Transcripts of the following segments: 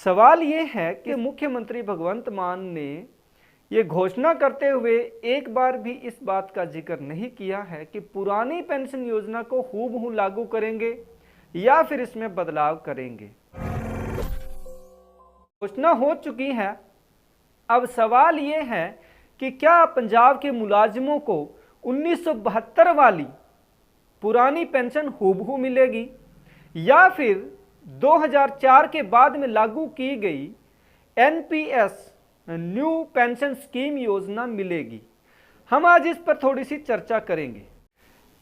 सवाल ये है कि मुख्यमंत्री भगवंत मान ने ये घोषणा करते हुए एक बार भी इस बात का जिक्र नहीं किया है कि पुरानी पेंशन योजना को हूबहू लागू करेंगे या फिर इसमें बदलाव करेंगे। घोषणा हो चुकी है। अब सवाल ये है कि क्या पंजाब के मुलाजिमों को 1972 वाली पुरानी पेंशन हूबहू मिलेगी या फिर 2004 के बाद में लागू की गई एनपीएस न्यू पेंशन स्कीम योजना मिलेगी। हम आज इस पर थोड़ी सी चर्चा करेंगे।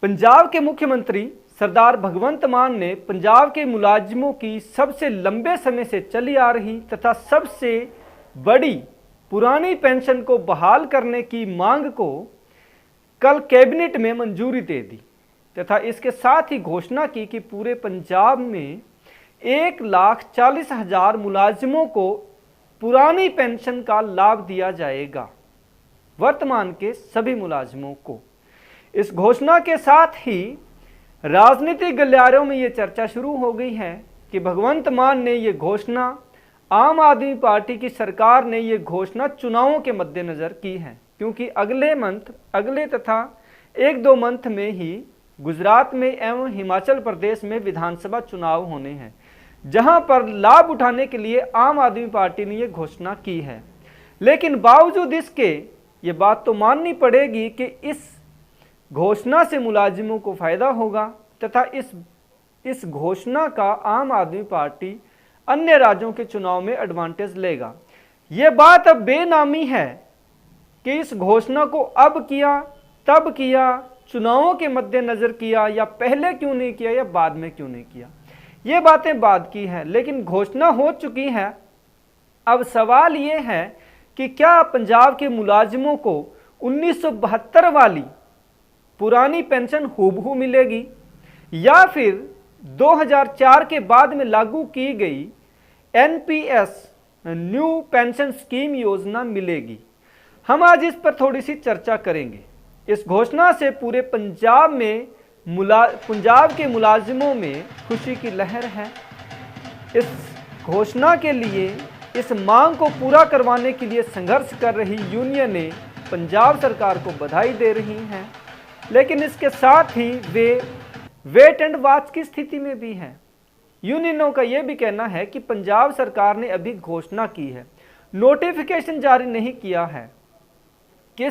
पंजाब के मुख्यमंत्री सरदार भगवंत मान ने पंजाब के मुलाजिमों की सबसे लंबे समय से चली आ रही तथा सबसे बड़ी पुरानी पेंशन को बहाल करने की मांग को कल कैबिनेट में मंजूरी दे दी तथा इसके साथ ही घोषणा की कि पूरे पंजाब में 1,40,000 मुलाजिमों को पुरानी पेंशन का लाभ दिया जाएगा, वर्तमान के सभी मुलाजिमों को। इस घोषणा के साथ ही राजनीतिक गलियारों में ये चर्चा शुरू हो गई है कि भगवंत मान ने ये घोषणा, आम आदमी पार्टी की सरकार ने ये घोषणा चुनावों के मद्देनज़र की है, क्योंकि अगले तथा 1-2 मंथ में ही गुजरात में एवं हिमाचल प्रदेश में विधानसभा चुनाव होने हैं, जहां पर लाभ उठाने के लिए आम आदमी पार्टी ने यह घोषणा की है। लेकिन बावजूद इसके ये बात तो माननी पड़ेगी कि इस घोषणा से मुलाजिमों को फ़ायदा होगा तथा इस घोषणा का आम आदमी पार्टी अन्य राज्यों के चुनाव में एडवांटेज लेगा। ये बात अब बेनामी है कि इस घोषणा को अब किया, तब किया, चुनावों के मद्देनज़र किया या पहले क्यों नहीं किया या बाद में क्यों नहीं किया, ये बातें बाद की हैं, लेकिन घोषणा हो चुकी है। अब सवाल ये है कि क्या पंजाब के मुलाजिमों को 1972 वाली पुरानी पेंशन हूबहू मिलेगी या फिर 2004 के बाद में लागू की गई एनपीएस न्यू पेंशन स्कीम योजना मिलेगी। हम आज इस पर थोड़ी सी चर्चा करेंगे। इस घोषणा से पूरे पंजाब के मुलाजिमों में खुशी की लहर है। इस घोषणा के लिए, इस मांग को पूरा करवाने के लिए संघर्ष कर रही यूनियनें पंजाब सरकार को बधाई दे रही हैं, लेकिन इसके साथ ही वे वेट एंड वॉच की स्थिति में भी हैं। यूनियनों का यह भी कहना है कि पंजाब सरकार ने अभी घोषणा की है, नोटिफिकेशन जारी नहीं किया है, किन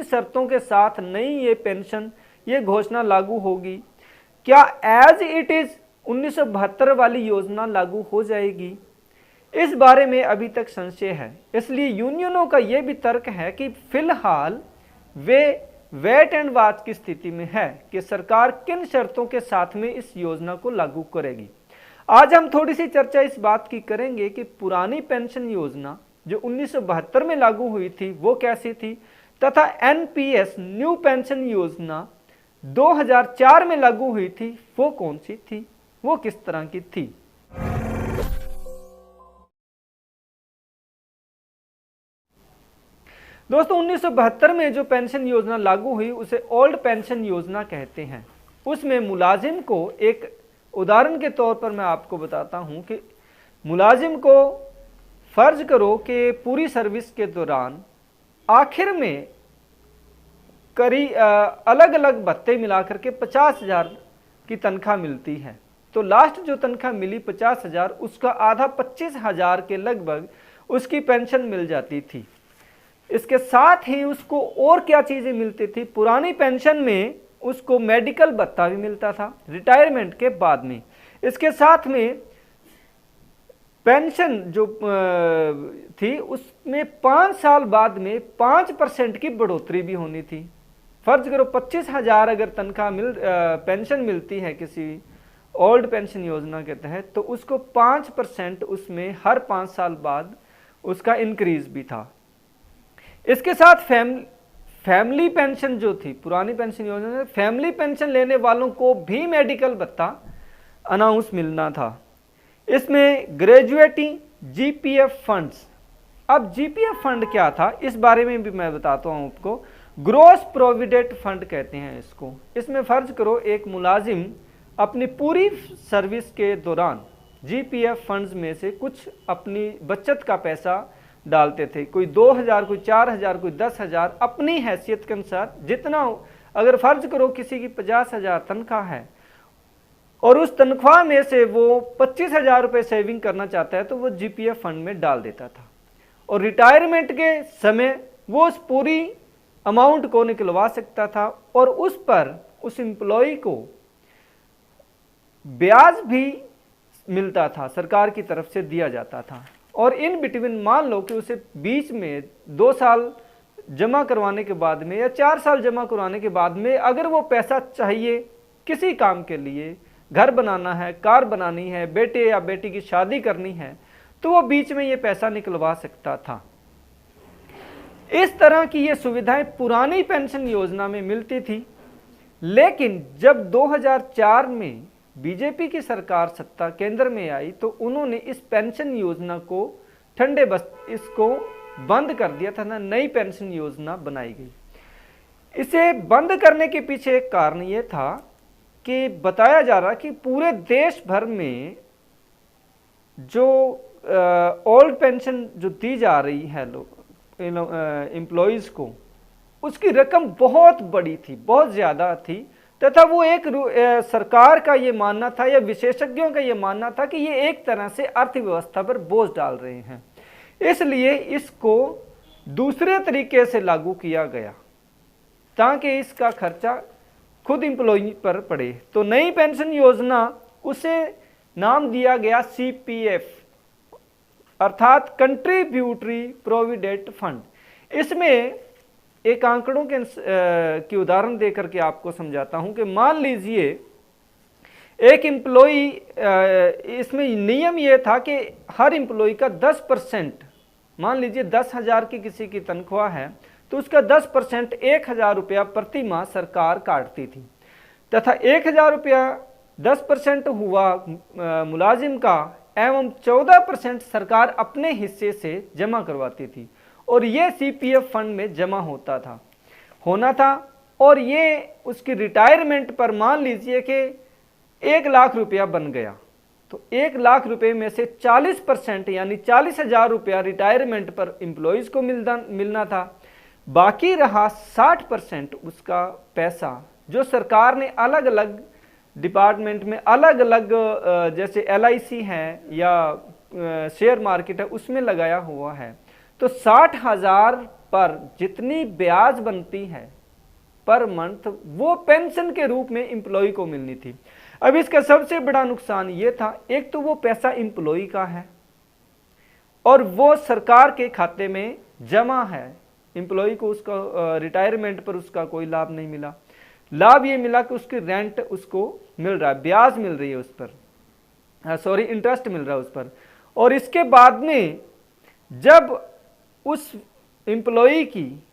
शर्तों के साथ नई ये पेंशन, ये घोषणा लागू होगी। क्या एज इट इज़ 1972 वाली योजना लागू हो जाएगी, इस बारे में अभी तक संशय है। इसलिए यूनियनों का ये भी तर्क है कि फिलहाल वे वेट एंड वॉच की स्थिति में है कि सरकार किन शर्तों के साथ में इस योजना को लागू करेगी। आज हम थोड़ी सी चर्चा इस बात की करेंगे कि पुरानी पेंशन योजना जो 1972 में लागू हुई थी वो कैसी थी तथा एनपीएस न्यू पेंशन योजना 2004 में लागू हुई थी वो कौन सी थी, वो किस तरह की थी। दोस्तों 1972 में जो पेंशन योजना लागू हुई उसे ओल्ड पेंशन योजना कहते हैं। उसमें मुलाजिम को, एक उदाहरण के तौर पर मैं आपको बताता हूं कि मुलाजिम को फर्ज करो कि पूरी सर्विस के दौरान आखिर में अलग अलग भत्ते मिलाकर के 50,000 की तनख्वाह मिलती है, तो लास्ट जो तनख्वाह मिली 50,000, उसका आधा 25,000 के लगभग उसकी पेंशन मिल जाती थी। इसके साथ ही उसको और क्या चीज़ें मिलती थी, पुरानी पेंशन में उसको मेडिकल भत्ता भी मिलता था रिटायरमेंट के बाद में। इसके साथ में पेंशन जो थी उसमें 5 साल बाद में 5% की बढ़ोतरी भी होनी थी। फर्ज करो 25,000 अगर तनख्वाह पेंशन मिलती है किसी ओल्ड पेंशन योजना के तहत, तो उसको 5% उसमें हर 5 साल बाद उसका इंक्रीज भी था। इसके साथ फैमिली पेंशन जो थी पुरानी पेंशन योजना में, फैमिली पेंशन लेने वालों को भी मेडिकल भत्ता अनाउंस मिलना था। इसमें ग्रेजुएटी जीपीएफ फंड्स, अब जीपीएफ फंड क्या था इस बारे में भी मैं बताता हूँ आपको। ग्रोस प्रोविडेंट फंड कहते हैं इसको। इसमें फर्ज करो एक मुलाजिम अपनी पूरी सर्विस के दौरान जीपीएफ फंड्स में से कुछ अपनी बचत का पैसा डालते थे। कोई 2,000, कोई 4,000, कोई 10,000, अपनी हैसियत के अनुसार जितना। अगर फर्ज करो किसी की 50,000 तनख्वाह है और उस तनख्वाह में से वो 25,000 रुपये सेविंग करना चाहता है तो वो जीपीएफ फंड में डाल देता था और रिटायरमेंट के समय वो उस पूरी अमाउंट को निकलवा सकता था और उस पर उस एम्प्लॉय को ब्याज भी मिलता था, सरकार की तरफ से दिया जाता था। और इन बिटवीन मान लो कि उसे बीच में 2 साल जमा करवाने के बाद में या 4 साल जमा करवाने के बाद में अगर वो पैसा चाहिए किसी काम के लिए, घर बनाना है, कार बनानी है, बेटे या बेटी की शादी करनी है, तो वो बीच में ये पैसा निकलवा सकता था। इस तरह की ये सुविधाएं पुरानी पेंशन योजना में मिलती थी। लेकिन जब 2004 में बीजेपी की सरकार सत्ता केंद्र में आई तो उन्होंने इस पेंशन योजना को ठंडे बस इसको बंद कर दिया था ना, नई पेंशन योजना बनाई गई। इसे बंद करने के पीछे एक कारण ये था कि बताया जा रहा कि पूरे देश भर में जो ओल्ड पेंशन जो दी जा रही है एम्प्लॉयज़ को, उसकी रकम बहुत बड़ी थी, बहुत ज़्यादा थी, तथा वो एक सरकार का ये मानना था या विशेषज्ञों का ये मानना था कि ये एक तरह से अर्थव्यवस्था पर बोझ डाल रहे हैं, इसलिए इसको दूसरे तरीके से लागू किया गया ताकि इसका खर्चा खुद एम्प्लॉय पर पड़े। तो नई पेंशन योजना, उसे नाम दिया गया सीपीएफ अर्थात कंट्रीब्यूटरी प्रोविडेंट फंड। इसमें एक आंकड़ों के उदाहरण देकर के आपको समझाता हूं कि मान लीजिए एक एम्प्लॉई, इसमें नियम यह था कि हर एम्प्लॉई का 10%, मान लीजिए 10,000 की किसी की तनख्वाह है तो उसका 10% 1,000 रुपया प्रति माह सरकार काटती थी, तथा 1,000 रुपया 10% हुआ मुलाजिम का एवं 14% सरकार अपने हिस्से से जमा करवाती थी और ये सीपीएफ फंड में जमा होना था। और ये उसकी रिटायरमेंट पर मान लीजिए कि 1 लाख रुपया बन गया तो 1 लाख रुपए में से 40% यानी 40,000 रुपया रिटायरमेंट पर एम्प्लॉयज़ को मिलना था। बाकी रहा 60% उसका पैसा जो सरकार ने अलग अलग डिपार्टमेंट में अलग अलग, जैसे LIC है या शेयर मार्केट है, उसमें लगाया हुआ है। तो 60,000 पर जितनी ब्याज बनती है पर मंथ वो पेंशन के रूप में एम्प्लॉय को मिलनी थी। अब इसका सबसे बड़ा नुकसान ये था, एक तो वो पैसा एम्प्लॉय का है और वो सरकार के खाते में जमा है, एम्प्लॉय को उसका रिटायरमेंट पर उसका कोई लाभ नहीं मिला। लाभ ये मिला कि उसकी रेंट उसको मिल रहा है, ब्याज मिल रही है उस पर, इंटरेस्ट मिल रहा है उस पर। और इसके बाद में जब उस एम्प्लॉय की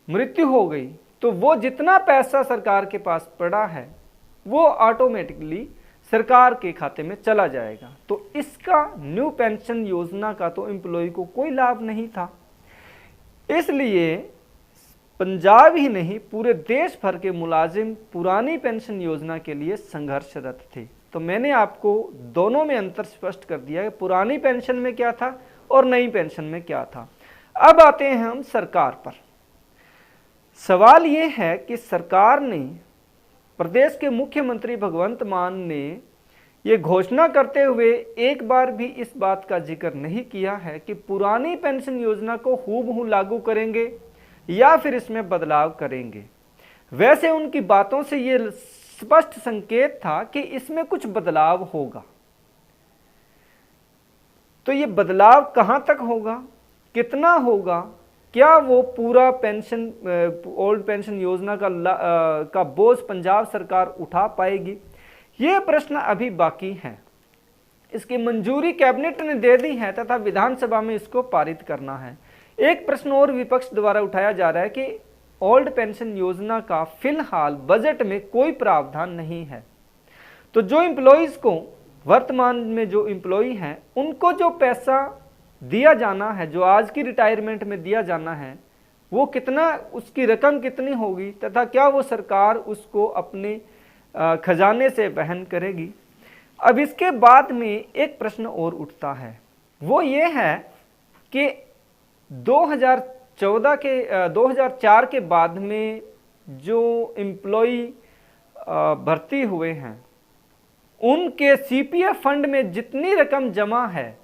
मृत्यु हो गई तो वो जितना पैसा सरकार के पास पड़ा है वो ऑटोमेटिकली सरकार के खाते में चला जाएगा। तो इसका न्यू पेंशन योजना का तो एम्प्लॉय को कोई लाभ नहीं था। इसलिए पंजाब ही नहीं पूरे देश भर के मुलाजिम पुरानी पेंशन योजना के लिए संघर्षरत थे। तो मैंने आपको दोनों में अंतर स्पष्ट कर दिया है, पुरानी पेंशन में क्या था और नई पेंशन में क्या था। अब आते हैं हम सरकार पर। सवाल ये है कि सरकार ने, प्रदेश के मुख्यमंत्री भगवंत मान ने ये घोषणा करते हुए एक बार भी इस बात का जिक्र नहीं किया है कि पुरानी पेंशन योजना को हूबहू लागू करेंगे या फिर इसमें बदलाव करेंगे। वैसे उनकी बातों से ये स्पष्ट संकेत था कि इसमें कुछ बदलाव होगा। तो ये बदलाव कहां तक होगा, कितना होगा, क्या वो पूरा पेंशन ओल्ड पेंशन योजना का बोझ पंजाब सरकार उठा पाएगी, ये प्रश्न अभी बाकी है। इसकी मंजूरी कैबिनेट ने दे दी है तथा विधानसभा में इसको पारित करना है। एक प्रश्न और विपक्ष द्वारा उठाया जा रहा है कि ओल्ड पेंशन योजना का फिलहाल बजट में कोई प्रावधान नहीं है। तो जो एम्प्लॉयज़ को वर्तमान में जो एम्प्लॉय हैं उनको जो पैसा दिया जाना है, जो आज की रिटायरमेंट में दिया जाना है, वो कितना, उसकी रकम कितनी होगी तथा क्या वो सरकार उसको अपने खजाने से वहन करेगी। अब इसके बाद में एक प्रश्न और उठता है, वो ये है कि 2004 के बाद में जो एम्प्लॉई भर्ती हुए हैं उनके सीपीएफ फंड में जितनी रकम जमा है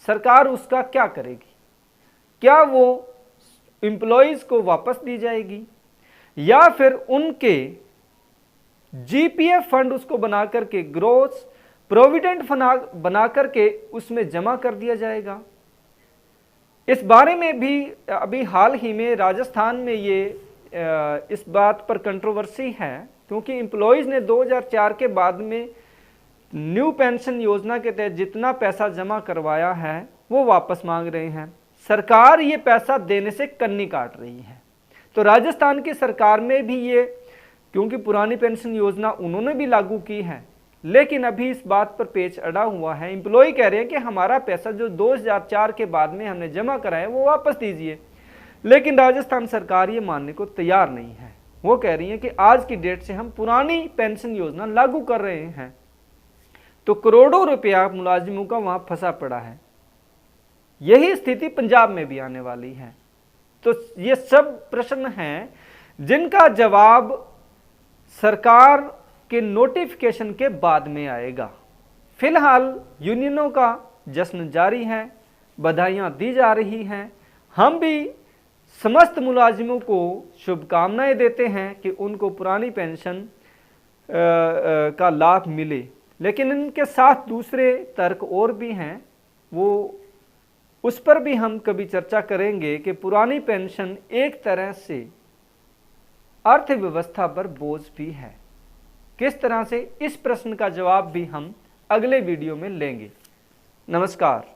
सरकार उसका क्या करेगी? क्या वो एम्प्लॉयज को वापस दी जाएगी या फिर उनके जीपीएफ फंड उसको बना करके ग्रोस प्रोविडेंट फंड बना करके उसमें जमा कर दिया जाएगा? इस बारे में भी अभी हाल ही में राजस्थान में ये इस बात पर कंट्रोवर्सी है, क्योंकि एम्प्लॉयज़ ने 2004 के बाद में न्यू पेंशन योजना के तहत जितना पैसा जमा करवाया है वो वापस मांग रहे हैं। सरकार ये पैसा देने से कन्नी काट रही है। तो राजस्थान की सरकार में भी ये, क्योंकि पुरानी पेंशन योजना उन्होंने भी लागू की है, लेकिन अभी इस बात पर पेच अड़ा हुआ है। एम्प्लॉय कह रहे हैं कि हमारा पैसा जो 2004 के बाद में हमने जमा कराया वो वापस दीजिए, लेकिन राजस्थान सरकार ये मानने को तैयार नहीं है। वो कह रही है कि आज की डेट से हम पुरानी पेंशन योजना लागू कर रहे हैं। तो करोड़ों रुपया मुलाजिमों का वहां फंसा पड़ा है। यही स्थिति पंजाब में भी आने वाली है। तो ये सब प्रश्न हैं जिनका जवाब सरकार के नोटिफिकेशन के बाद में आएगा। फिलहाल यूनियनों का जश्न जारी है, बधाइयां दी जा रही हैं। हम भी समस्त मुलाजिमों को शुभकामनाएं देते हैं कि उनको पुरानी पेंशन का लाभ मिले, लेकिन इनके साथ दूसरे तर्क और भी हैं, वो उस पर भी हम कभी चर्चा करेंगे कि पुरानी पेंशन एक तरह से अर्थव्यवस्था पर बोझ भी है। किस तरह से, इस प्रश्न का जवाब भी हम अगले वीडियो में लेंगे। नमस्कार।